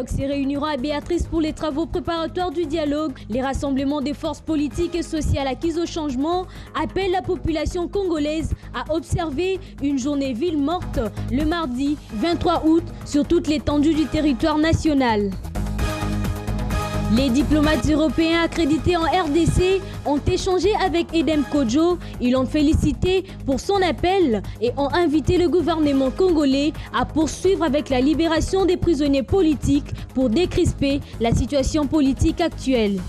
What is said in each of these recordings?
dialogue se réunira à Béatrice pour les travaux préparatoires du dialogue. Les rassemblements des forces politiques et sociales acquises au changement appellent la population congolaise à observer une journée ville morte le mardi 23 août sur toute l'étendue du territoire national. Les diplomates européens accrédités en RDC ont échangé avec Edem Kodjo. Ils l'ont félicité pour son appel et ont invité le gouvernement congolais à poursuivre avec la libération des prisonniers politiques pour décrisper la situation politique actuelle.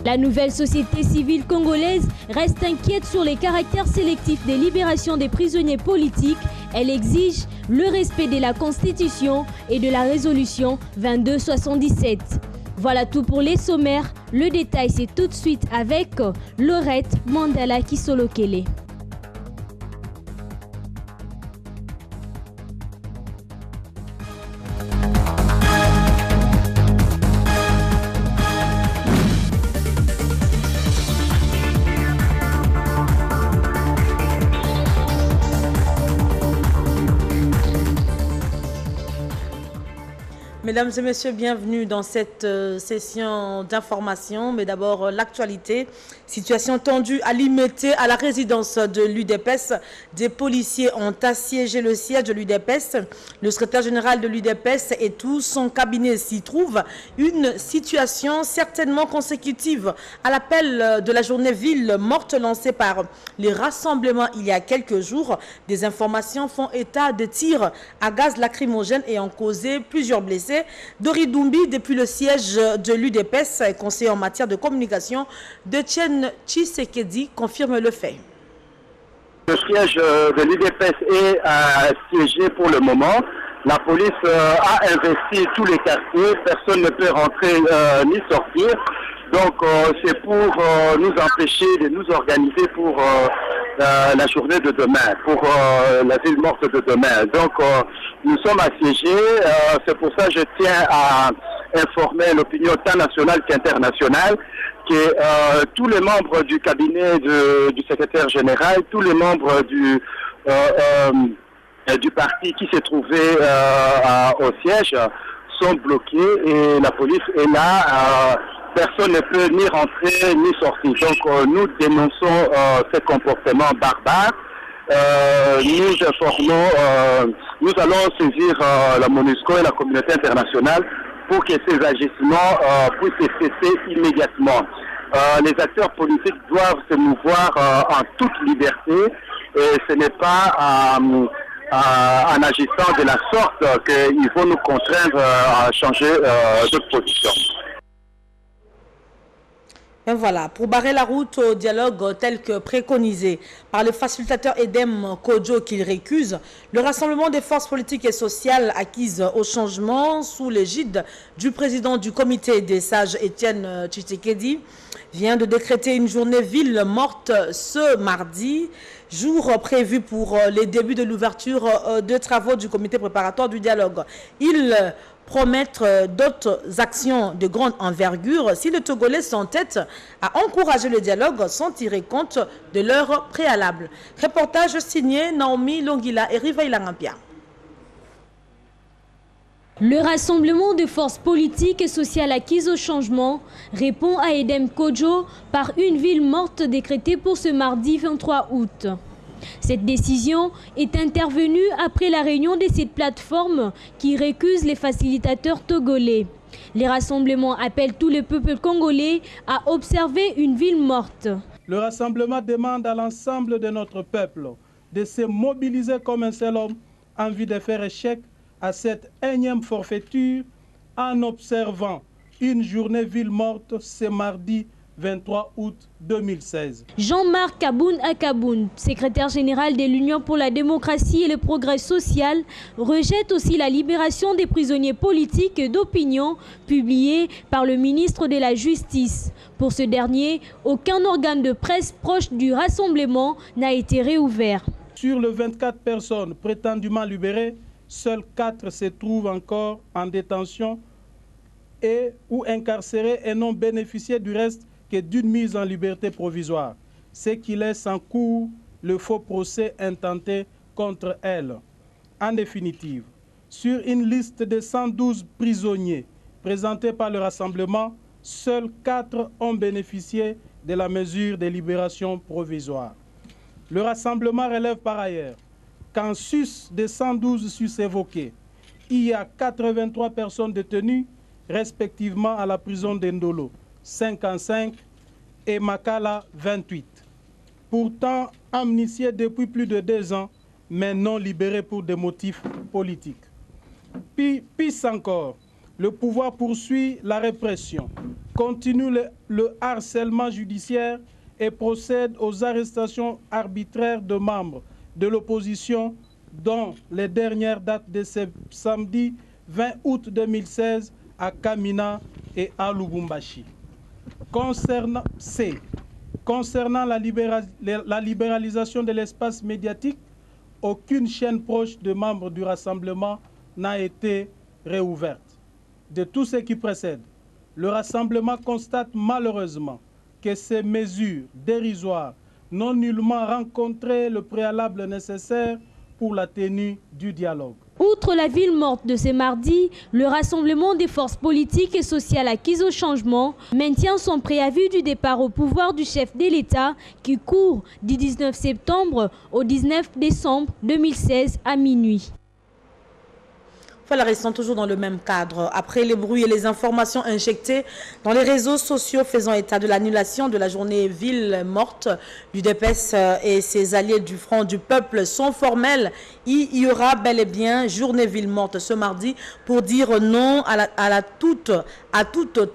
La nouvelle société civile congolaise reste inquiète sur les caractères sélectifs des libérations des prisonniers politiques. Elle exige le respect de la Constitution et de la résolution 2277. Voilà tout pour les sommaires. Le détail, c'est tout de suite avec Laurette Mandala Kisolokele. Mesdames et messieurs, bienvenue dans cette session d'information. Mais d'abord, l'actualité. Situation tendue à Limete, à la résidence de l'UDPS. Des policiers ont assiégé le siège de l'UDPS. Le secrétaire général de l'UDPS et tout son cabinet s'y trouvent. Une situation certainement consécutive à l'appel de la journée ville morte lancée par les rassemblements il y a quelques jours. Des informations font état de tirs à gaz lacrymogène et ont causé plusieurs blessés. Dori Doumbia, depuis le siège de l'UDPS, conseiller en matière de communication de Etienne Tshisekedi, confirme le fait. Le siège de l'UDPS est assiégé pour le moment. La police a investi tous les quartiers. Personne ne peut rentrer ni sortir. Donc c'est pour nous empêcher de nous organiser pour la journée de demain, pour la ville morte de demain. Donc nous sommes assiégés. C'est pour ça que je tiens à informer l'opinion tant nationale qu'internationale que tous les membres du cabinet du secrétaire général, tous les membres du parti qui s'est trouvé au siège sont bloqués et la police est là. Personne ne peut ni rentrer ni sortir. Donc nous dénonçons ces comportements barbares. Nous informons, nous allons saisir la MONUSCO et la communauté internationale pour que ces agissements puissent cesser immédiatement. Les acteurs politiques doivent se mouvoir en toute liberté et ce n'est pas en agissant de la sorte qu'ils vont nous contraindre à changer de position. Et voilà, pour barrer la route au dialogue tel que préconisé par le facilitateur Edem Kodjo qu'il récuse, le rassemblement des forces politiques et sociales acquises au changement sous l'égide du président du comité des sages Etienne Tshisekedi vient de décréter une journée ville morte ce mardi, jour prévu pour les débuts de l'ouverture de travaux du comité préparatoire du dialogue. Il promettre d'autres actions de grande envergure si les Togolais s'entêtent à encourager le dialogue sans tirer compte de leurs préalables. Reportage signé Naomi Longila et Riva Ilangampia. Le rassemblement de forces politiques et sociales acquises au changement répond à Edem Kodjo par une ville morte décrétée pour ce mardi 23 août. Cette décision est intervenue après la réunion de cette plateforme qui récuse les facilitateurs togolais. Les rassemblements appellent tout le peuple congolais à observer une ville morte. Le rassemblement demande à l'ensemble de notre peuple de se mobiliser comme un seul homme en vue de faire échec à cette énième forfaiture en observant une journée ville morte ce mardi 23 août 2016. Jean-Marc Kaboun Akaboun, secrétaire général de l'Union pour la démocratie et le progrès social, rejette aussi la libération des prisonniers politiques d'opinion publiée par le ministre de la Justice. Pour ce dernier, aucun organe de presse proche du rassemblement n'a été réouvert. Sur les 24 personnes prétendument libérées, seules 4 se trouvent encore en détention et ou incarcérées et n'ont bénéficié du reste que d'une mise en liberté provisoire, ce qui laisse en cours le faux procès intenté contre elles. En définitive, Sur une liste de 112 prisonniers présentés par le rassemblement, seuls 4 ont bénéficié de la mesure de libération provisoire. Le rassemblement relève par ailleurs qu'en sus des 112 sus évoqués, il y a 83 personnes détenues, respectivement à la prison d'Endolo, 55, et Makala, 28. Pourtant amnistiés depuis plus de 2 ans, mais non libérés pour des motifs politiques. Pis encore, le pouvoir poursuit la répression, continue le harcèlement judiciaire et procède aux arrestations arbitraires de membres de l'opposition, dont les dernières datent de ce samedi 20 août 2016 à Kamina et à Lubumbashi. Concernant la libéralisation de l'espace médiatique, aucune chaîne proche de membres du rassemblement n'a été réouverte. De tout ce qui précède, le rassemblement constate malheureusement que ces mesures dérisoires n'ont nullement rencontré le préalable nécessaire pour la tenue du dialogue. Outre la ville morte de ce mardi, le rassemblement des forces politiques et sociales acquises au changement maintient son préavis du départ au pouvoir du chef de l'État qui court du 19 septembre au 19 décembre 2016 à minuit. Voilà, restons toujours dans le même cadre. Après les bruits et les informations injectées dans les réseaux sociaux faisant état de l'annulation de la journée ville morte, l'UDPS et ses alliés du Front du Peuple sont formels. Il y aura bel et bien journée ville morte ce mardi pour dire non à tout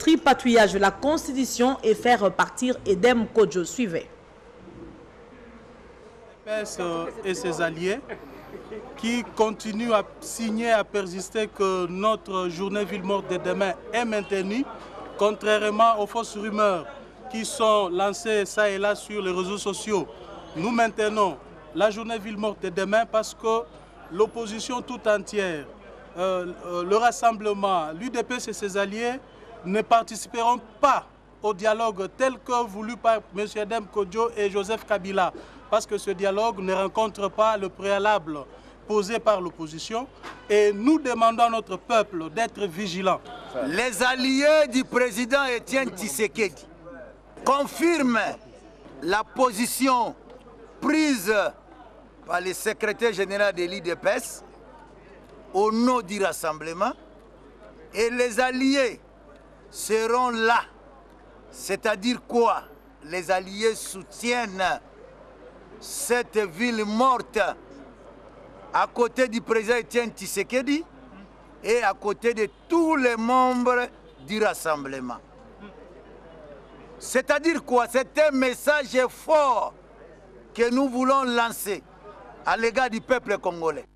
tripatouillage de la Constitution et faire partir Edem Kodjo. Suivez. l'UDPS et ses alliés qui continuent à signer, à persister que notre journée ville morte de demain est maintenue, contrairement aux fausses rumeurs qui sont lancées ça et là sur les réseaux sociaux. Nous maintenons la journée ville morte de demain parce que l'opposition tout entière, le rassemblement, l'UDPS et ses alliés ne participeront pas au dialogue tel que voulu par M. Edem Kodjo et Joseph Kabila, parce que ce dialogue ne rencontre pas le préalable posé par l'opposition et nous demandons à notre peuple d'être vigilant. Les alliés du président Etienne Tshisekedi confirment la position prise par le secrétaire général de l'UDPS au nom du rassemblement et les alliés seront là. C'est-à-dire quoi? Les alliés soutiennent cette ville morte à côté du président Etienne Tshisekedi et à côté de tous les membres du rassemblement. C'est-à-dire quoi? C'est un message fort que nous voulons lancer à l'égard du peuple congolais.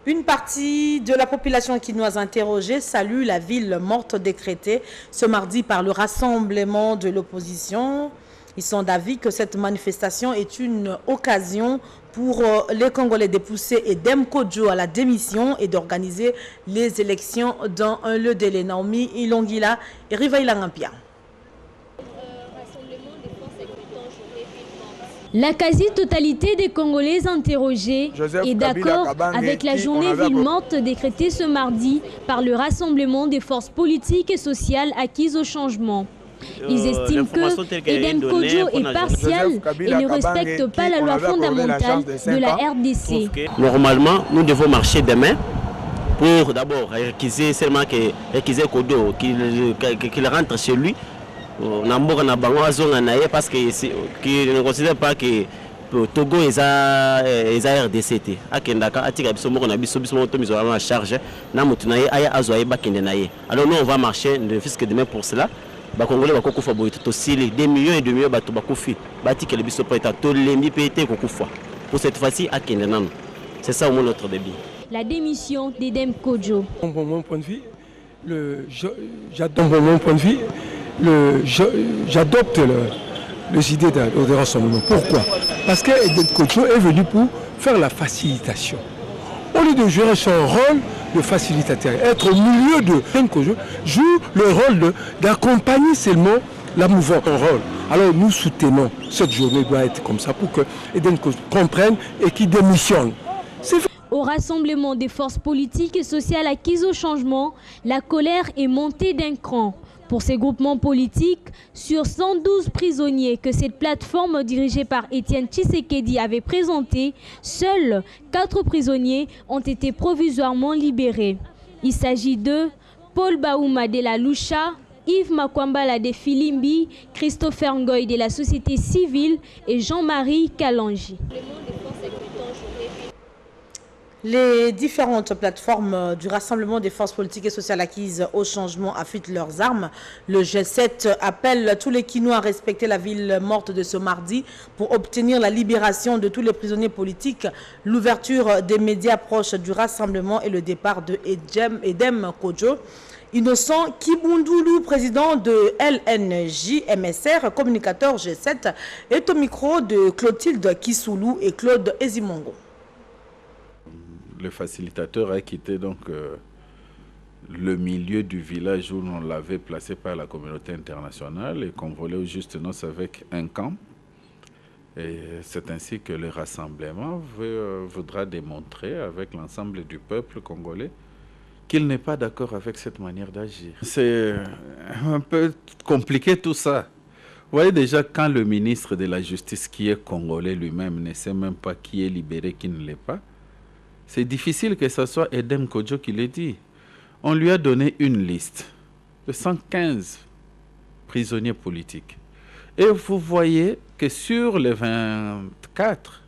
Une partie de la population qui nous a interrogés salue la ville morte décrétée ce mardi par le rassemblement de l'opposition. Ils sont d'avis que cette manifestation est une occasion pour les Congolais de pousser Edem Kodjo à la démission et d'organiser les élections dans un lieu délai. Naomi Ilongila et Rivaïla Ngampia. La quasi-totalité des Congolais interrogés est d'accord avec la journée ville morte décrétée ce mardi par le rassemblement des forces politiques et sociales acquises au changement. Ils estiment que Edem Kodjo est partial et ne respecte pas la loi fondamentale de la RDC. Normalement, nous devons marcher demain pour d'abord réquiser seulement Kodjo qu'il rentre chez lui. Parce qu'ils ne considèrent pas que Togo est à RDC. Alors nous on va marcher ne fût-ce que demain pour cela. Les Congolais vont des millions et de millions pour cette fois-ci à Kendenan. C'est ça au moins notre débit. La démission d'Edem Kodjo. Mon point de vue, j'adopte les idées de rassemblement. Pourquoi? Parce que Edem Kodjo est venu pour faire la facilitation. Au lieu de jouer son rôle de facilitateur, être au milieu de Edem Kodjo, joue le rôle d'accompagner seulement la mouvance. Alors nous soutenons, cette journée doit être comme ça pour que Edem Kodjo comprenne et qu'il démissionne. Au rassemblement des forces politiques et sociales acquises au changement, la colère est montée d'un cran. Pour ces groupements politiques, sur 112 prisonniers que cette plateforme dirigée par Étienne Tshisekedi avait présenté, seuls 4 prisonniers ont été provisoirement libérés. Il s'agit de Paul Baouma de la Lucha, Yves Makwambala de Filimbi, Christopher Ngoy de la société civile et Jean-Marie Kalanji. Les différentes plateformes du Rassemblement des forces politiques et sociales acquises au changement affûtent leurs armes. Le G7 appelle tous les Kinois à respecter la ville morte de ce mardi pour obtenir la libération de tous les prisonniers politiques, l'ouverture des médias proches du Rassemblement et le départ de Edem Kodjo. Innocent Kibundoulou, président de LNJ-MSR, communicateur G7, est au micro de Clotilde Kissoulou et Claude Ezimongo. Le facilitateur a quitté donc le milieu du village où l'on l'avait placé par la communauté internationale et convolé au juste noces avec un camp. Et c'est ainsi que le rassemblement voudra démontrer avec l'ensemble du peuple congolais qu'il n'est pas d'accord avec cette manière d'agir. C'est un peu compliqué tout ça. Vous voyez déjà quand le ministre de la Justice qui est congolais lui-même ne sait même pas qui est libéré, qui ne l'est pas, c'est difficile que ce soit Edem Kodjo qui l'ait dit. On lui a donné une liste de 115 prisonniers politiques. Et vous voyez que sur les 24,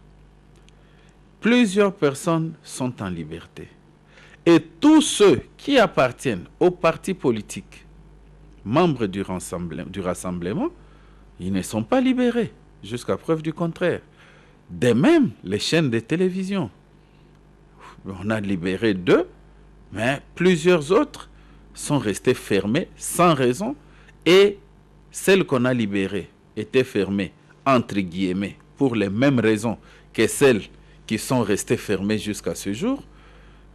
plusieurs personnes sont en liberté. Et tous ceux qui appartiennent au parti politique, membres du rassemblement, ils ne sont pas libérés, jusqu'à preuve du contraire. De même, les chaînes de télévision. On a libéré 2, mais plusieurs autres sont restés fermés sans raison. Et celles qu'on a libérées étaient fermées, entre guillemets, pour les mêmes raisons que celles qui sont restées fermées jusqu'à ce jour.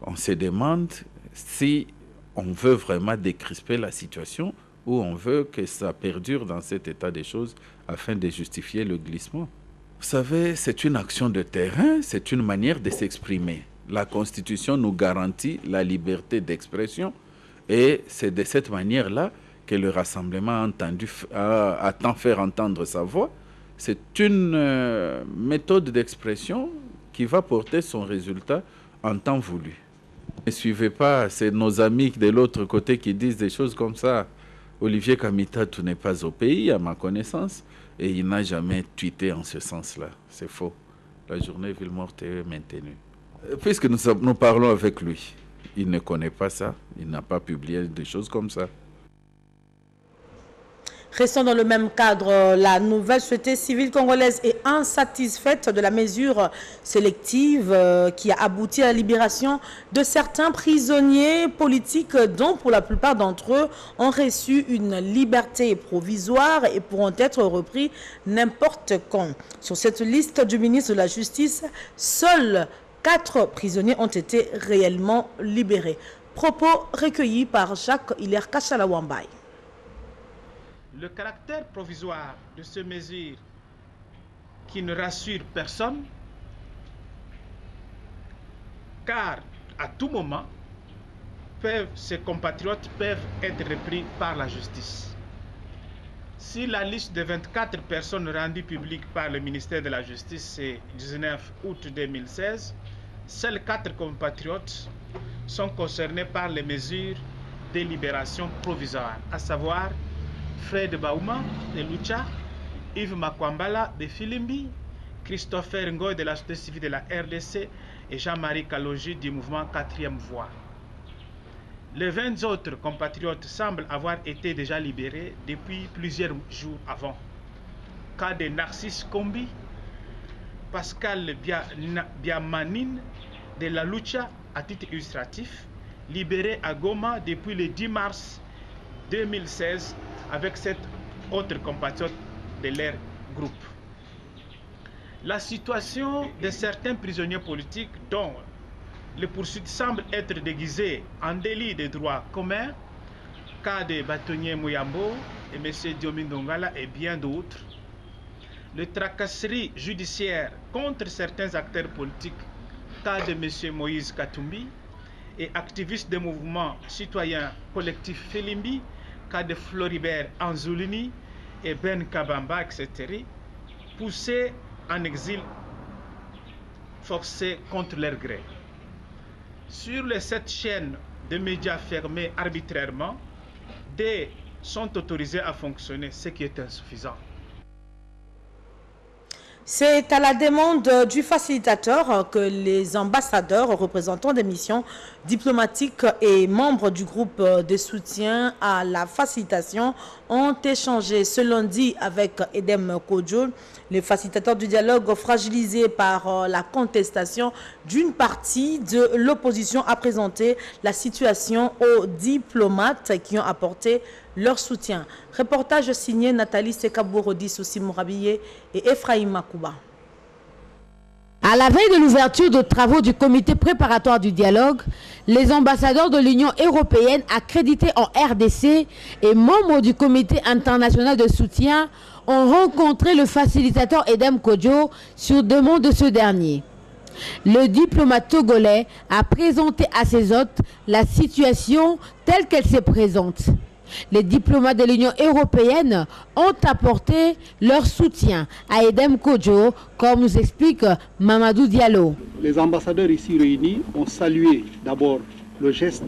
On se demande si on veut vraiment décrisper la situation ou on veut que ça perdure dans cet état des choses afin de justifier le glissement. Vous savez, c'est une action de terrain, c'est une manière de s'exprimer. La Constitution nous garantit la liberté d'expression et c'est de cette manière-là que le Rassemblement attend faire entendre sa voix. C'est une méthode d'expression qui va porter son résultat en temps voulu. Ne suivez pas, c'est nos amis de l'autre côté qui disent des choses comme ça. Olivier Kamita, tu n'es pas au pays, à ma connaissance, et il n'a jamais tweeté en ce sens-là. C'est faux. La journée ville morte est maintenue. Puisque nous parlons avec lui, il ne connaît pas ça, il n'a pas publié des choses comme ça. Restons dans le même cadre, la nouvelle société civile congolaise est insatisfaite de la mesure sélective qui a abouti à la libération de certains prisonniers politiques dont pour la plupart d'entre eux ont reçu une liberté provisoire et pourront être repris n'importe quand. Sur cette liste du ministre de la Justice, seuls 4 prisonniers ont été réellement libérés. Propos recueillis par Jacques-Hilaire Kachala-Wambaye. Le caractère provisoire de ces mesures qui ne rassure personne, car à tout moment, ces compatriotes peuvent être repris par la justice. Si la liste de 24 personnes rendues publiques par le ministère de la Justice, c'est 19 août 2016, seuls 4 compatriotes sont concernés par les mesures de libération provisoire, à savoir Fred Baouma de Lucha, Yves Makwambala de Filimbi, Christopher Ngoy de la société civile de la RDC et Jean-Marie Kalanji du mouvement 4e Voie. Les 20 autres compatriotes semblent avoir été déjà libérés depuis plusieurs jours avant. Cas de Narcisse Kombi, Pascal Biamanine de la Lucha à titre illustratif, libéré à Goma depuis le 10 mars 2016 avec 7 autres compatriotes de leur groupe. La situation de certains prisonniers politiques dont les poursuites semblent être déguisées en délit de droit commun, cas de Bâtonnier Mouyambo et M. Diomi Ndongala et bien d'autres, les tracasseries judiciaires contre certains acteurs politiques cas de M. Moïse Katumbi, et activiste des mouvements citoyens collectifs Félimbi, cas de Floribert Anzoulini et Ben Kabamba, etc., poussés en exil forcé contre leur gré. Sur les 7 chaînes de médias fermées arbitrairement, des sont autorisés à fonctionner, ce qui est insuffisant. C'est à la demande du facilitateur que les ambassadeurs, représentants des missions diplomatiques et membres du groupe de soutien à la facilitation ont échangé ce lundi avec Edem Kodjo, le facilitateur du dialogue fragilisé par la contestation d'une partie de l'opposition, a présenté la situation aux diplomates qui ont apporté leur soutien. Reportage signé Nathalie Sekabourodi, Soussi Mourabiye et Ephraim Makouba. À la veille de l'ouverture de travaux du comité préparatoire du dialogue, les ambassadeurs de l'Union européenne accrédités en RDC et membres du comité international de soutien ont rencontré le facilitateur Edem Kodjo sur demande de ce dernier. Le diplomate togolais a présenté à ses hôtes la situation telle qu'elle se présente. Les diplomates de l'Union européenne ont apporté leur soutien à Edem Kodjo, comme nous explique Mamadou Diallo. Les ambassadeurs ici réunis ont salué d'abord le geste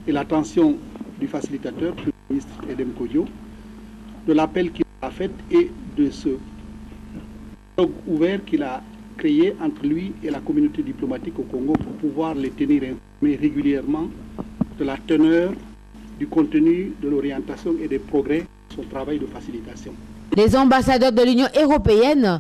et l'attention du facilitateur, le ministre Edem Kodjo, de l'appel qu'il a fait et de ce dialogue ouvert qu'il a créé entre lui et la communauté diplomatique au Congo pour pouvoir les tenir informés régulièrement de la teneur, du contenu, de l'orientation et des progrès de son travail de facilitation. Les ambassadeurs de l'Union européenne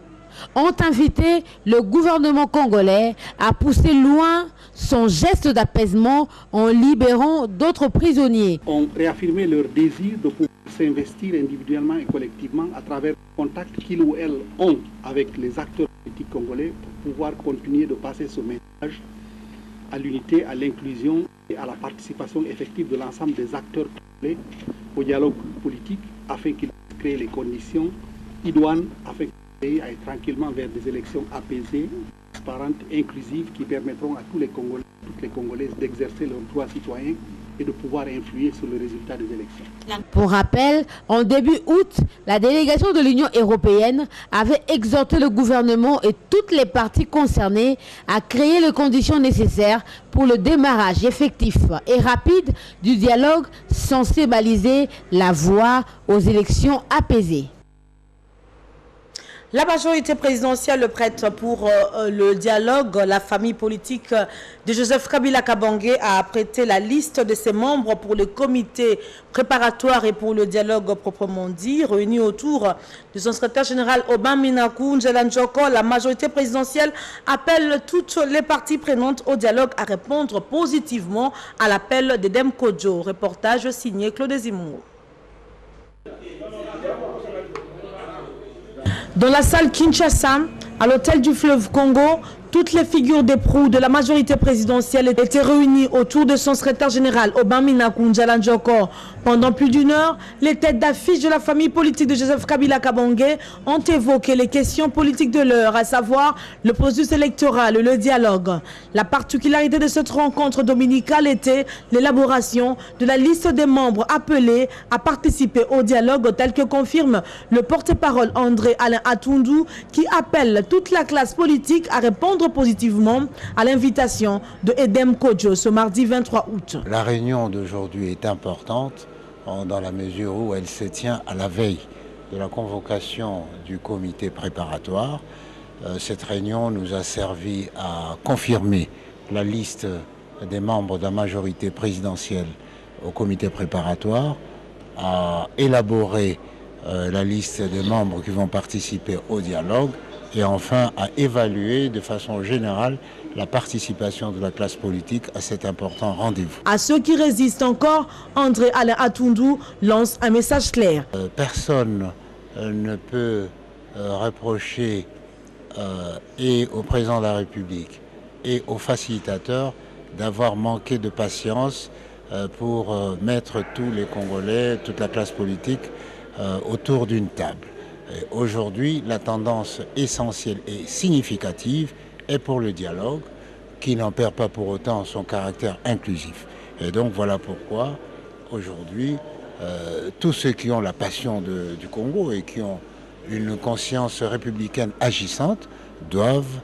ont invité le gouvernement congolais à pousser loin son geste d'apaisement en libérant d'autres prisonniers. Ont réaffirmé leur désir de pouvoir s'investir individuellement et collectivement à travers les contacts qu'ils ou elles ont avec les acteurs politiques congolais pour pouvoir continuer de passer ce message à l'unité, à l'inclusion et à la participation effective de l'ensemble des acteurs congolais au dialogue politique afin qu'ils puissent créer les conditions idoines afin que le pays aille tranquillement vers des élections apaisées, transparentes, inclusives qui permettront à tous les Congolais, toutes les Congolaises d'exercer leurs droits citoyens et de pouvoir influer sur le résultat des élections. Pour rappel, en début août, la délégation de l'Union européenne avait exhorté le gouvernement et toutes les parties concernées à créer les conditions nécessaires pour le démarrage effectif et rapide du dialogue censé baliser la voie aux élections apaisées. La majorité présidentielle prête pour le dialogue. La famille politique de Joseph Kabila Kabange a prêté la liste de ses membres pour le comité préparatoire et pour le dialogue proprement dit, réunis autour de son secrétaire général Aubin Minakou Ndjela-Njoko. La majorité présidentielle appelle toutes les parties prenantes au dialogue à répondre positivement à l'appel d'Edem Kodjo. Reportage signé Claude Zimongo. Dans la salle Kinshasa, à l'hôtel du fleuve Congo, toutes les figures des proue de la majorité présidentielle étaient réunies autour de son secrétaire général Aubin Minakou Ndjela-Njoko. Pendant plus d'une heure, les têtes d'affiche de la famille politique de Joseph Kabila Kabange ont évoqué les questions politiques de l'heure, à savoir le processus électoral et le dialogue. La particularité de cette rencontre dominicale était l'élaboration de la liste des membres appelés à participer au dialogue, tel que confirme le porte-parole André Alain Atundou, qui appelle toute la classe politique à répondre positivement à l'invitation de Edem Kodjo ce mardi 23 août. La réunion d'aujourd'hui est importante dans la mesure où elle se tient à la veille de la convocation du comité préparatoire. Cette réunion nous a servi à confirmer la liste des membres de la majorité présidentielle au comité préparatoire, à élaborer la liste des membres qui vont participer au dialogue et enfin à évaluer de façon générale la participation de la classe politique à cet important rendez-vous. À ceux qui résistent encore, André Alain Atundou lance un message clair. Personne ne peut reprocher et au président de la République et aux facilitateurs d'avoir manqué de patience pour mettre tous les Congolais, toute la classe politique autour d'une table. Aujourd'hui, la tendance essentielle et significative est pour le dialogue. qui n'en perd pas pour autant son caractère inclusif. Et donc voilà pourquoi aujourd'hui, tous ceux qui ont la passion du Congo et qui ont une conscience républicaine agissante doivent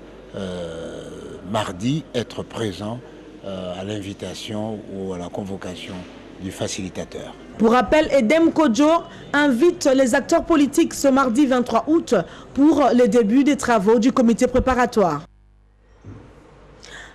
mardi être présents à l'invitation ou à la convocation du facilitateur. Pour rappel, Edem Kodjo invite les acteurs politiques ce mardi 23 août pour le début des travaux du comité préparatoire.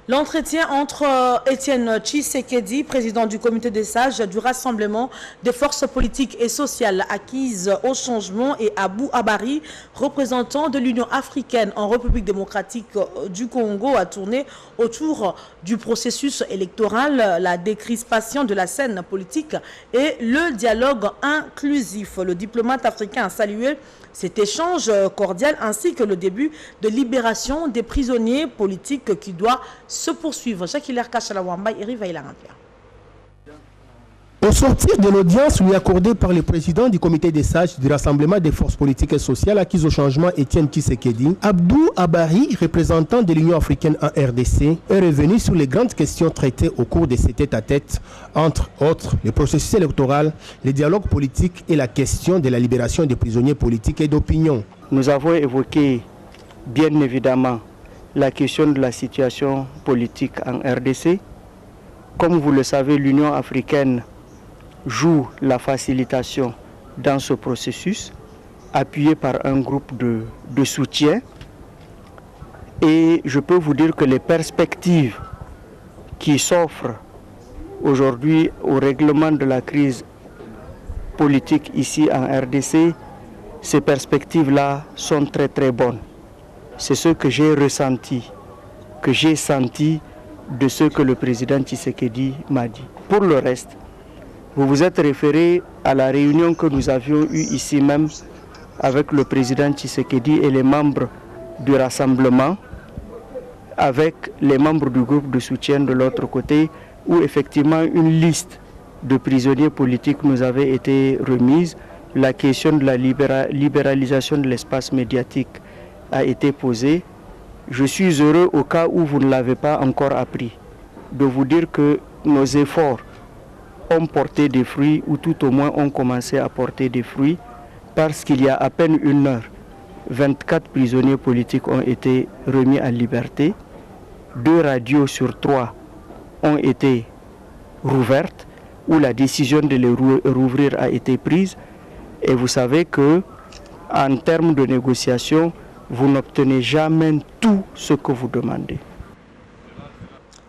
L'entretien entre Étienne Tshisekedi, président du comité des sages du Rassemblement des forces politiques et sociales acquises au changement, et Abou Abari, représentant de l'Union africaine en République démocratique du Congo, a tourné autour du processus électoral, la décrispation de la scène politique et le dialogue inclusif. Le diplomate africain a salué cet échange cordial ainsi que le début de libération des prisonniers politiques qui doit se poursuivre. Au sortir de l'audience lui accordée par le président du comité des sages du Rassemblement des forces politiques et sociales acquises au changement, Étienne Tshisekedi, Abdou Abari, représentant de l'Union africaine en RDC, est revenu sur les grandes questions traitées au cours de ces tête-à-tête, entre autres le processus électoral, les dialogues politiques et la question de la libération des prisonniers politiques et d'opinion. Nous avons évoqué bien évidemment la question de la situation politique en RDC. Comme vous le savez, l'Union africaine joue la facilitation dans ce processus, appuyé par un groupe de soutien. Et je peux vous dire que les perspectives qui s'offrent aujourd'hui au règlement de la crise politique ici en RDC, ces perspectives-là sont très très bonnes. C'est ce que j'ai ressenti, que j'ai senti de ce que le président Tshisekedi m'a dit. Pour le reste, vous vous êtes référé à la réunion que nous avions eue ici même avec le président Tshisekedi et les membres du Rassemblement, avec les membres du groupe de soutien de l'autre côté, où effectivement une liste de prisonniers politiques nous avait été remise. La question de la libéralisation de l'espace médiatique a été posée. Je suis heureux, au cas où vous ne l'avez pas encore appris, de vous dire que nos efforts ont porté des fruits, ou tout au moins ont commencé à porter des fruits, parce qu'il y a à peine une heure, 24 prisonniers politiques ont été remis en liberté, 2 radios sur 3 ont été rouvertes, où la décision de les rouvrir a été prise, et vous savez que en termes de négociation, vous n'obtenez jamais tout ce que vous demandez.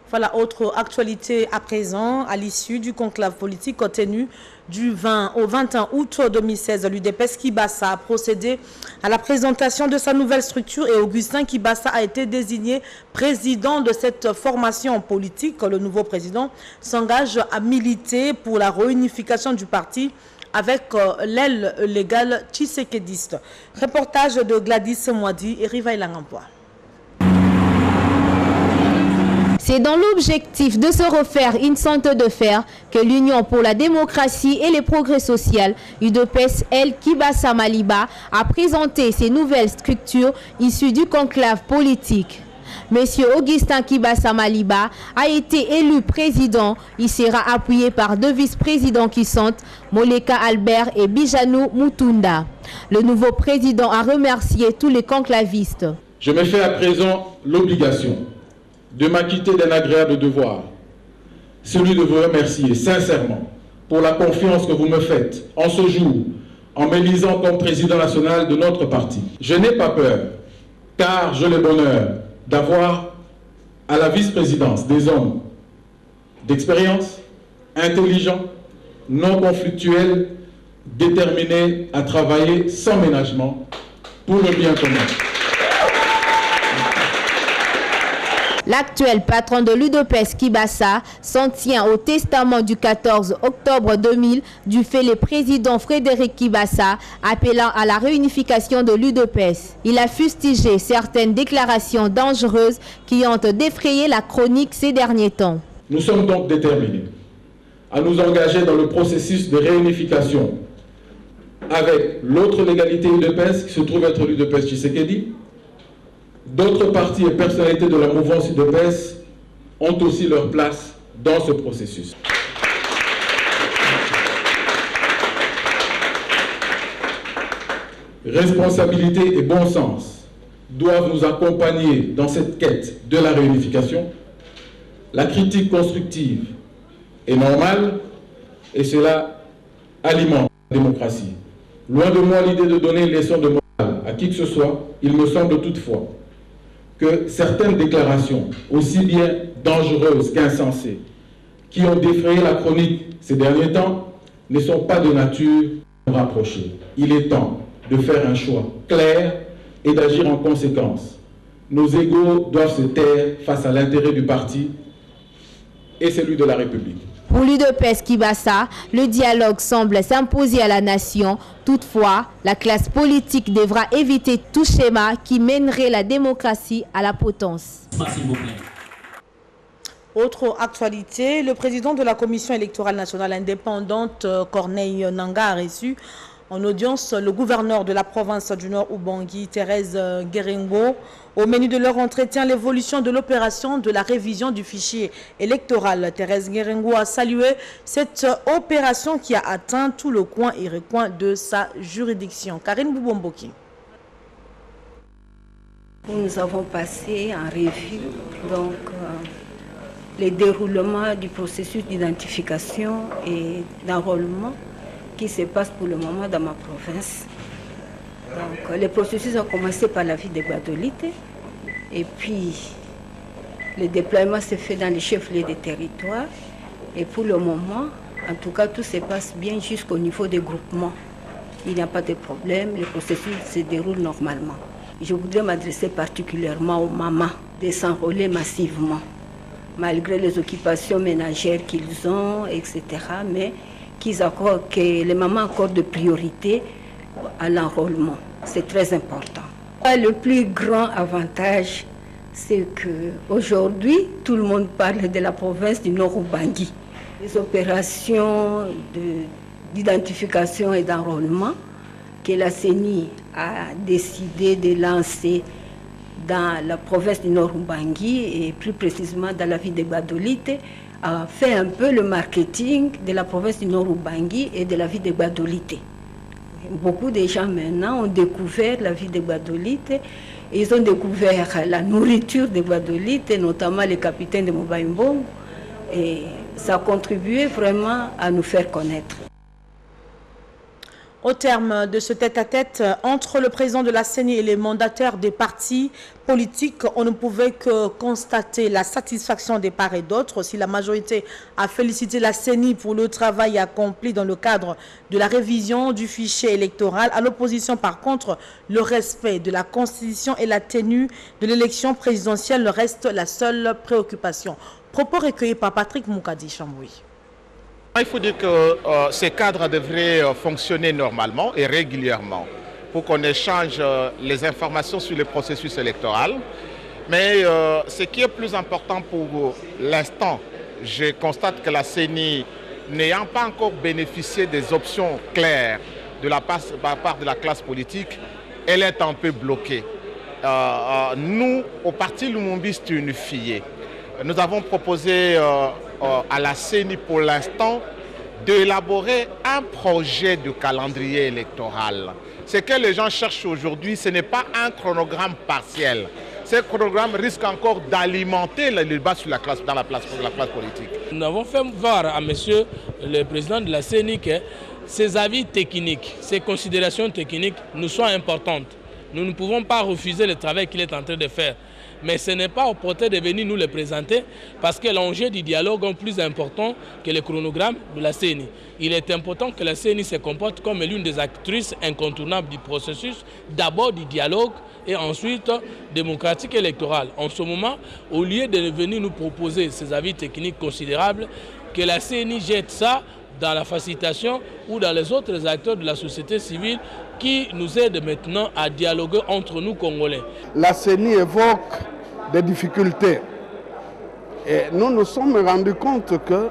Voilà, autre actualité à présent, à l'issue du conclave politique tenu du 20 au 21 août 2016, l'UDPS Kibassa a procédé à la présentation de sa nouvelle structure et Augustin Kibassa a été désigné président de cette formation politique. Le nouveau président s'engage à militer pour la réunification du parti avec l'aile légale tshisekédiste. Reportage de Gladys Mwadi et Rivaï Langampoa. C'est dans l'objectif de se refaire une santé de fer que l'Union pour la démocratie et les progrès social, UDPS El Kibassa Maliba, a présenté ses nouvelles structures issues du conclave politique. Monsieur Augustin Kibassa Maliba a été élu président. Il sera appuyé par 2 vice-présidents qui sont Moleka Albert et Bijanou Mutunda. Le nouveau président a remercié tous les conclavistes. Je me fais à présent l'obligation de m'acquitter d'un agréable devoir, celui de vous remercier sincèrement pour la confiance que vous me faites en ce jour, en m'élisant comme président national de notre parti. Je n'ai pas peur, car j'ai le bonheur d'avoir à la vice-présidence des hommes d'expérience, intelligents, non conflictuels, déterminés à travailler sans ménagement pour le bien commun. L'actuel patron de l'UDPS Kibassa s'en tient au testament du 14 octobre 2000 du fait le président Frédéric Kibassa appelant à la réunification de l'UDPS. Il a fustigé certaines déclarations dangereuses qui ont défrayé la chronique ces derniers temps. Nous sommes donc déterminés à nous engager dans le processus de réunification avec l'autre légalité UDPS qui se trouve être l'UDPS Tshisekedi, d'autres partis et personnalités de la mouvance UDPS ont aussi leur place dans ce processus. Responsabilité et bon sens doivent nous accompagner dans cette quête de la réunification. La critique constructive est normale et cela alimente la démocratie. Loin de moi l'idée de donner une leçon de morale à qui que ce soit, il me semble toutefois que certaines déclarations, aussi bien dangereuses qu'insensées, qui ont défrayé la chronique ces derniers temps, ne sont pas de nature à nous rapprocher. Il est temps de faire un choix clair et d'agir en conséquence. Nos égos doivent se taire face à l'intérêt du parti et celui de la République. Pour l'UDPS Kibassa, le dialogue semble s'imposer à la nation. Toutefois, la classe politique devra éviter tout schéma qui mènerait la démocratie à la potence. Autre actualité, le président de la Commission électorale nationale indépendante, Corneille Nangaa, a reçu en audience le gouverneur de la province du Nord Ubangi, Thérèse Ngerengo. Au menu de leur entretien, l'évolution de l'opération de la révision du fichier électoral. Thérèse Ngerengo a salué cette opération qui a atteint tout le coin et recoin de sa juridiction. Karine Boubomboki. Nous avons passé en revue les déroulements du processus d'identification et d'enrôlement qui se passe pour le moment dans ma province. Donc, le processus a commencé par la ville de Gbadolite et puis le déploiement s'est fait dans les chefs-lieux des territoires et pour le moment, en tout cas, tout se passe bien jusqu'au niveau des groupements. Il n'y a pas de problème, le processus se déroule normalement. Je voudrais m'adresser particulièrement aux mamans de s'enrôler massivement, malgré les occupations ménagères qu'ils ont, etc. Mais que les mamans accordent de priorité à l'enrôlement. C'est très important. Le plus grand avantage, c'est qu'aujourd'hui, tout le monde parle de la province du Nord Ubangi. Les opérations d'identification et d'enrôlement que la CENI a décidé de lancer dans la province du Nord Ubangi et plus précisément dans la ville de Gbadolite, a fait un peu le marketing de la province du Nord Ubangi et de la ville de Gbadolite. Beaucoup de gens maintenant ont découvert la ville de Gbadolite. Ils ont découvert la nourriture de Gbadolite, notamment les capitaines de Mobaïmbong. Et ça a contribué vraiment à nous faire connaître. Au terme de ce tête-à-tête entre le président de la CENI et les mandataires des partis politiques, on ne pouvait que constater la satisfaction des parts et d'autres. Si la majorité a félicité la CENI pour le travail accompli dans le cadre de la révision du fichier électoral, à l'opposition par contre, le respect de la Constitution et la tenue de l'élection présidentielle reste la seule préoccupation. Propos recueillis par Patrick Moukadi Chamboui. Il faut dire que ces cadres devraient fonctionner normalement et régulièrement pour qu'on échange les informations sur le processus électoral. Mais ce qui est plus important pour l'instant, je constate que la CENI, n'ayant pas encore bénéficié des options claires de la part de la classe politique, elle est un peu bloquée. Nous, au Parti Lumumbiste unifié, nous avons proposé à la CENI pour l'instant d'élaborer un projet de calendrier électoral. Ce que les gens cherchent aujourd'hui, ce n'est pas un chronogramme partiel. Ce chronogramme risque encore d'alimenter le débat sur dans la place politique. Nous avons fait voir à monsieur le président de la CENI que ses avis techniques, ses considérations techniques nous sont importantes. Nous ne pouvons pas refuser le travail qu'il est en train de faire. Mais ce n'est pas opportun de venir nous le présenter parce que l'enjeu du dialogue est plus important que le chronogramme de la CENI. Il est important que la CENI se comporte comme l'une des actrices incontournables du processus, d'abord du dialogue et ensuite démocratique et électoral. En ce moment, au lieu de venir nous proposer ces avis techniques considérables, que la CENI jette ça dans la facilitation ou dans les autres acteurs de la société civile qui nous aident maintenant à dialoguer entre nous Congolais. La CENI évoque des difficultés et nous nous sommes rendus compte que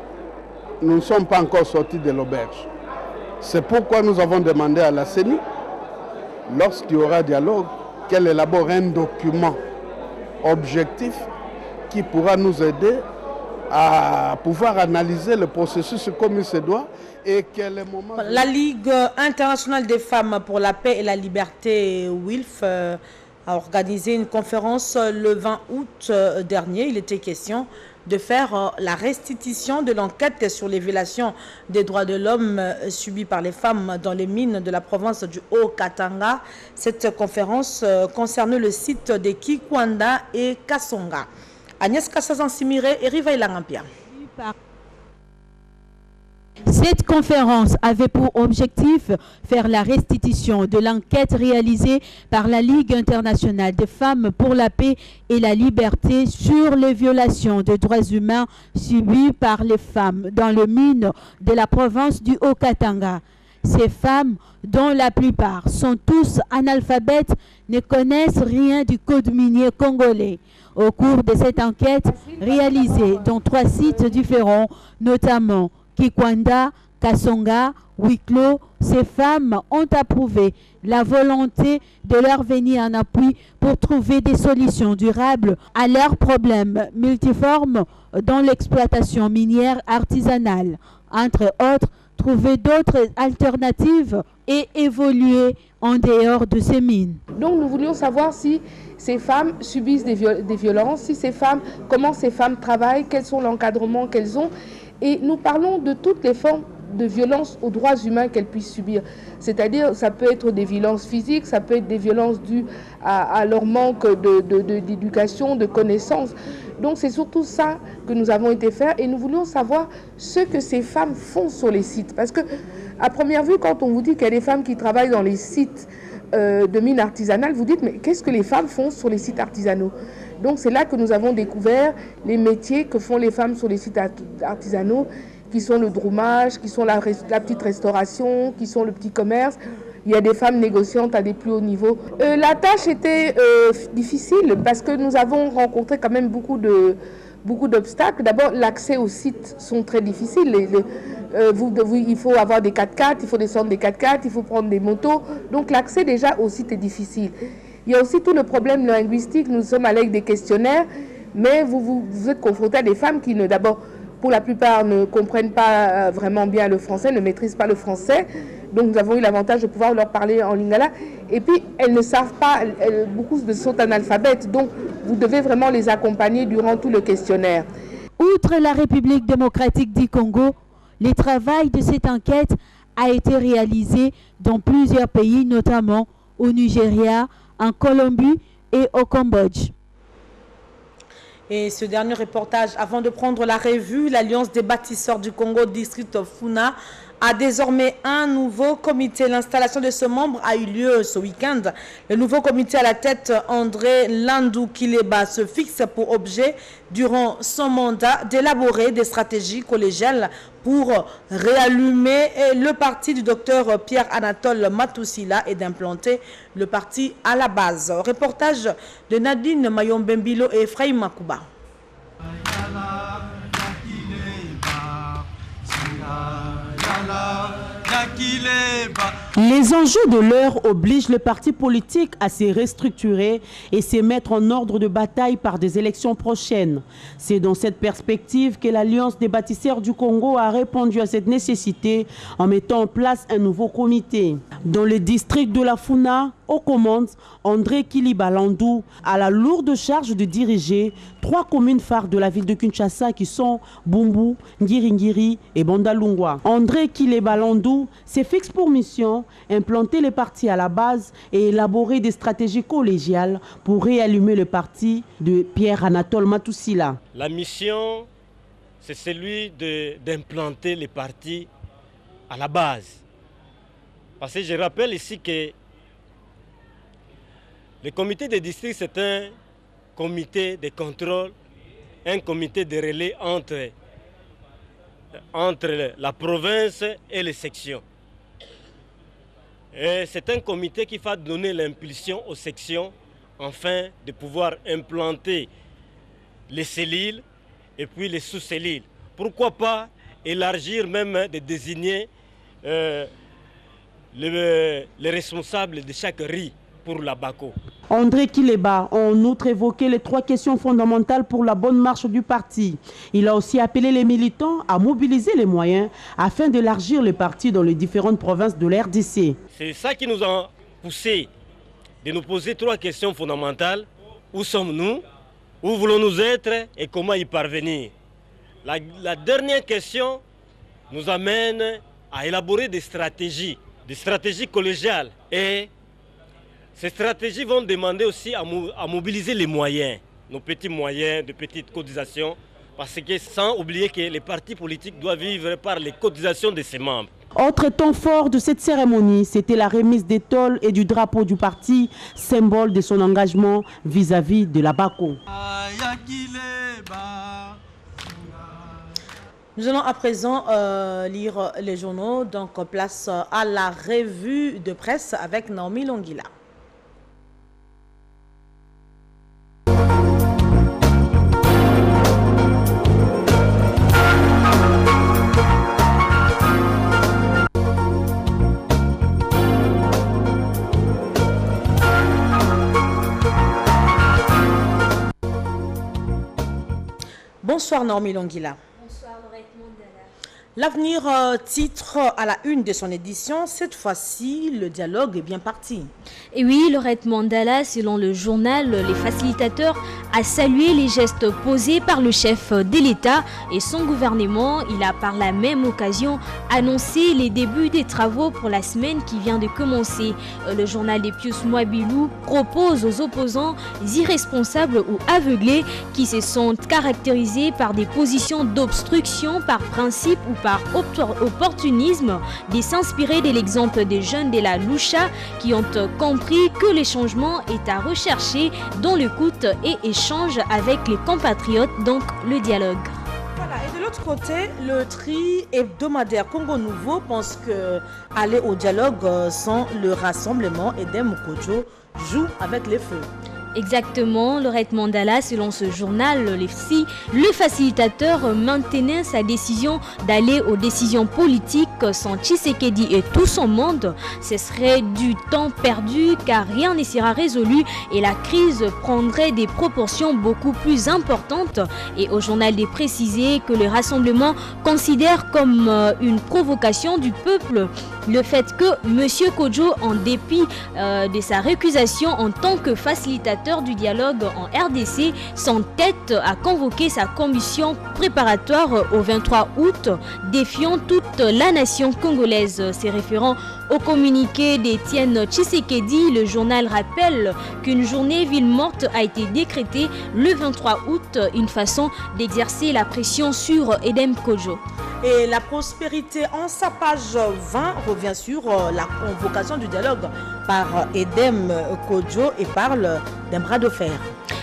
nous ne sommes pas encore sortis de l'auberge. C'est pourquoi nous avons demandé à la CENI, lorsqu'il y aura dialogue, qu'elle élabore un document objectif qui pourra nous aider à pouvoir analyser le processus comme il se doit et que les moments... La Ligue internationale des femmes pour la paix et la liberté, WILF, a organisé une conférence le 20 août dernier. Il était question de faire la restitution de l'enquête sur les violations des droits de l'homme subies par les femmes dans les mines de la province du Haut-Katanga. Cette conférence concerne le site de Kikwanda et Kasonga. Agnès Kassazan-Simire et Riva Ilangampia. Cette conférence avait pour objectif faire la restitution de l'enquête réalisée par la Ligue internationale des femmes pour la paix et la liberté sur les violations des droits humains subies par les femmes dans les mines de la province du Haut-Katanga. Ces femmes, dont la plupart sont tous analphabètes, ne connaissent rien du code minier congolais. Au cours de cette enquête réalisée dans 3 sites différents, notamment Kikwanda, Kasonga, Wiklo, ces femmes ont approuvé la volonté de leur venir en appui pour trouver des solutions durables à leurs problèmes multiformes dans l'exploitation minière artisanale. Entre autres, trouver d'autres alternatives et évoluer en dehors de ces mines. Donc nous voulions savoir si ces femmes subissent des violences, si ces femmes, comment ces femmes travaillent, quels sont l'encadrement qu'elles ont. Et nous parlons de toutes les formes de violences aux droits humains qu'elles puissent subir. C'est-à-dire, ça peut être des violences physiques, ça peut être des violences dues à leur manque d'éducation, de connaissances. Donc c'est surtout ça que nous avons été faire et nous voulions savoir ce que ces femmes font sur les sites. Parce que, à première vue, quand on vous dit qu'il y a des femmes qui travaillent dans les sites de mines artisanales, vous dites, mais qu'est-ce que les femmes font sur les sites artisanaux? Donc c'est là que nous avons découvert les métiers que font les femmes sur les sites artisanaux, qui sont le droumage, qui sont la petite restauration, qui sont le petit commerce. Il y a des femmes négociantes à des plus hauts niveaux. La tâche était difficile parce que nous avons rencontré quand même beaucoup d'obstacles. D'abord, l'accès aux sites sont très difficiles. Il faut avoir des 4x4, il faut descendre des 4x4, il faut prendre des motos. Donc l'accès déjà au site est difficile. Il y a aussi tout le problème linguistique. Nous sommes allés avec des questionnaires, mais vous êtes confrontés à des femmes qui, d'abord, pour la plupart, ne comprennent pas vraiment bien le français, ne maîtrisent pas le français. Donc nous avons eu l'avantage de pouvoir leur parler en lingala. Et puis, elles ne savent pas, beaucoup sont analphabètes. Donc, vous devez vraiment les accompagner durant tout le questionnaire. Outre la République démocratique du Congo, le travail de cette enquête a été réalisé dans plusieurs pays, notamment au Nigeria, en Colombie et au Cambodge. Et ce dernier reportage, avant de prendre la revue, l'Alliance des bâtisseurs du Congo, district Funa, a désormais un nouveau comité. L'installation de ce membre a eu lieu ce week-end. Le nouveau comité à la tête, André Landou Kileba, se fixe pour objet, durant son mandat, d'élaborer des stratégies collégiales pour réallumer le parti du docteur Pierre-Anatole Matoussila et d'implanter le parti à la base. Reportage de Nadine Mayombembilo et Ephraim Makouba. Les enjeux de l'heure obligent le parti politique à se restructurer et se mettre en ordre de bataille par des élections prochaines. C'est dans cette perspective que l'Alliance des bâtisseurs du Congo a répondu à cette nécessité en mettant en place un nouveau comité. Dans le district de la Funa, aux commandes, André Kileba Landou a la lourde charge de diriger 3 communes phares de la ville de Kinshasa qui sont Bumbu, Ngiringiri et Bandalungwa. André Kileba Landou se fixe pour mission implanter les partis à la base et élaborer des stratégies collégiales pour réallumer le parti de Pierre-Anatole Matoussila. La mission, c'est celui d'implanter les partis à la base. Parce que je rappelle ici que le comité de district, c'est un comité de contrôle, un comité de relais entre la province et les sections. C'est un comité qui va donner l'impulsion aux sections afin de pouvoir implanter les cellules et puis les sous-cellules. Pourquoi pas élargir même de désigner les responsables de chaque riz pour la BACO. André Kileba a en outre évoqué les 3 questions fondamentales pour la bonne marche du parti. Il a aussi appelé les militants à mobiliser les moyens afin d'élargir le parti dans les différentes provinces de la RDC. C'est ça qui nous a poussé de nous poser 3 questions fondamentales. Où sommes-nous? Où voulons-nous être et comment y parvenir? La dernière question nous amène à élaborer des stratégies collégiales. Et ces stratégies vont demander aussi à mobiliser les moyens, nos petits moyens de petites cotisations, parce que sans oublier que les partis politiques doivent vivre par les cotisations de ses membres. Autre temps fort de cette cérémonie, c'était la remise des tôles et du drapeau du parti, symbole de son engagement vis-à-vis de la BACO. Nous allons à présent lire les journaux, donc place à la revue de presse avec Naomi Longila. Bonsoir Naomi Longila. Bonsoir Laurette Mandela. L'avenir titre à la une de son édition, cette fois-ci le dialogue est bien parti. Et oui, Laurette Mandela, selon le journal Les Facilitateurs, a salué les gestes posés par le chef de l'État et son gouvernement. Il a par la même occasion annoncé les débuts des travaux pour la semaine qui vient de commencer. Le journal des Pius Mwabilou propose aux opposants irresponsables ou aveuglés qui se sont caractérisés par des positions d'obstruction par principe ou par opportunisme de s'inspirer de l'exemple des jeunes de la Loucha qui ont compris que le changement est à rechercher dans l'écoute et échange avec les compatriotes, donc le dialogue. Voilà, et de l'autre côté, le tri hebdomadaire Congo Nouveau pense que aller au dialogue sans le rassemblement Edem Kojo joue avec les feux. Exactement, Laurette Mandela, selon ce journal, le facilitateur maintenait sa décision d'aller aux décisions politiques sans Tshisekedi et tout son monde. Ce serait du temps perdu car rien ne sera résolu et la crise prendrait des proportions beaucoup plus importantes. Et au journal de préciser que le rassemblement considère comme une provocation du peuple le fait que M. Kojo, en dépit de sa récusation en tant que facilitateur du dialogue en RDC, s'entête à convoquer sa commission préparatoire au 23 août, défiant toute la nation congolaise. Se référant au communiqué d'Étienne Tshisekedi, le journal rappelle qu'une journée ville morte a été décrétée le 23 août, une façon d'exercer la pression sur Edem Kojo. Et la prospérité en sa page 20 revient sur la convocation du dialogue par Edem Kojo et parle d'un bras de fer.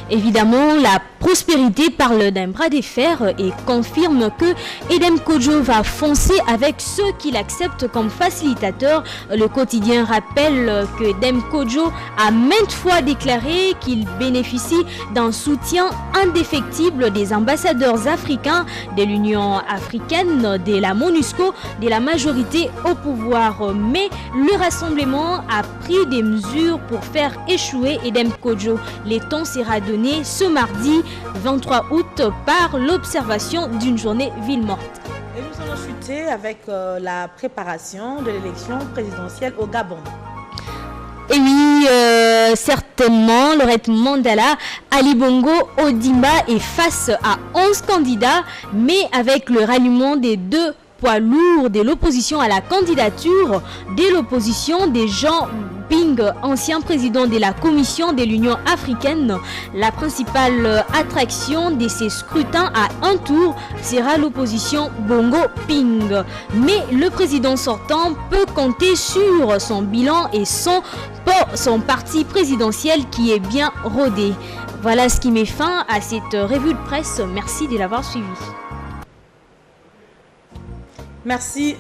Évidemment, la prospérité parle d'un bras de fer et confirme que Edem Kojo va foncer avec ceux qui l'acceptent comme facilitateur. Le quotidien rappelle que Edem Kojo a maintes fois déclaré qu'il bénéficie d'un soutien indéfectible des ambassadeurs africains, de l'Union africaine, de la MONUSCO, de la majorité au pouvoir. Mais le rassemblement a pris des mesures pour faire échouer Edem Kojo. Le temps sera donné ce mardi 23 août par l'observation d'une journée ville morte. Et nous allons chuter avec la préparation de l'élection présidentielle au Gabon. Et oui, certainement, Laurette Mandela, Ali Bongo Ondimba est face à 11 candidats, mais avec le ralliement des deux poids lourds de l'opposition à la candidature, de l'opposition des Jean Ping, ancien président de la Commission de l'Union africaine. La principale attraction de ces scrutins à un tour sera l'opposition Bongo Ping. Mais le président sortant peut compter sur son bilan et son parti présidentiel qui est bien rodé. Voilà ce qui met fin à cette revue de presse. Merci de l'avoir suivi. Merci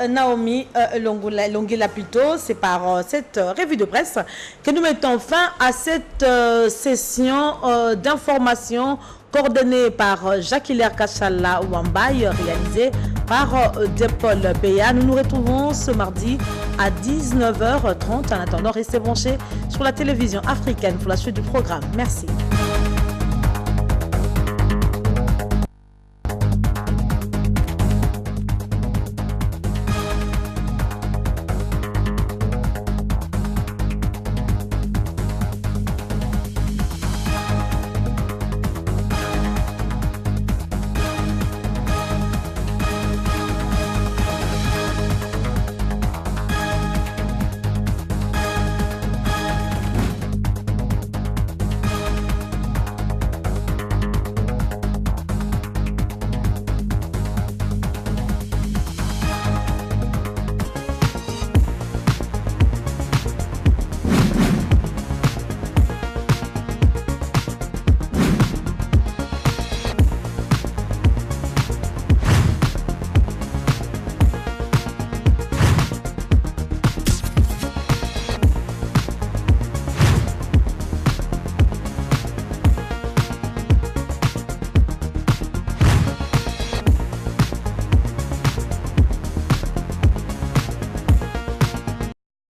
Naomi Longila plutôt. C'est par cette revue de presse que nous mettons fin à cette session d'information coordonné par Jacques-Hilaire Kachala Wambaye, réalisé par Depol Béa. Nous nous retrouvons ce mardi à 19h30. En attendant, restez branchés sur la télévision africaine pour la suite du programme. Merci.